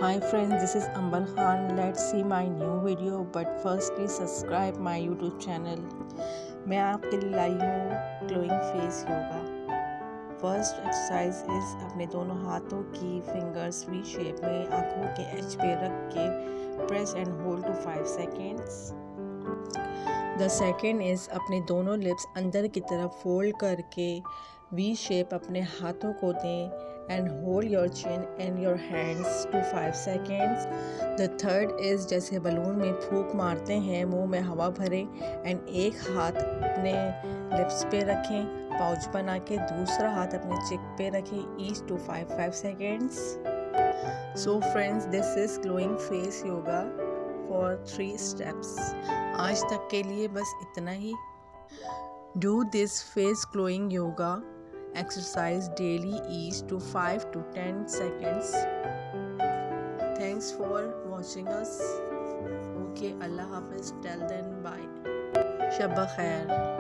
Hi friends, this is Amber Khan. Let's see my new video, but firstly subscribe my YouTube channel. मैं आपके लिए लाई हूँ glowing face yoga. First exercise is अपने दोनों हाथों की फिंगर्स वी शेप में आंखों के एज पे रख के press and hold to 5 seconds. The second is अपने दोनों लिप्स अंदर की तरफ फोल्ड करके वी शेप अपने हाथों को दें and hold your chin and your hands to 5 seconds. The third is जैसे बलून में फूंक मारते हैं, मुंह में हवा भरें एंड एक हाथ अपने लिप्स पे रखें पाउच बना के, दूसरा हाथ अपने चिक पे रखें, each to 5 seconds. So friends, this is glowing face yoga for 3 steps. आज तक के लिए बस इतना ही। Do this face glowing yoga exercise daily each to 5 to 10 seconds. Thanks for watching us. Okay, Allah Hafiz. Till then, bye. Shabba khair.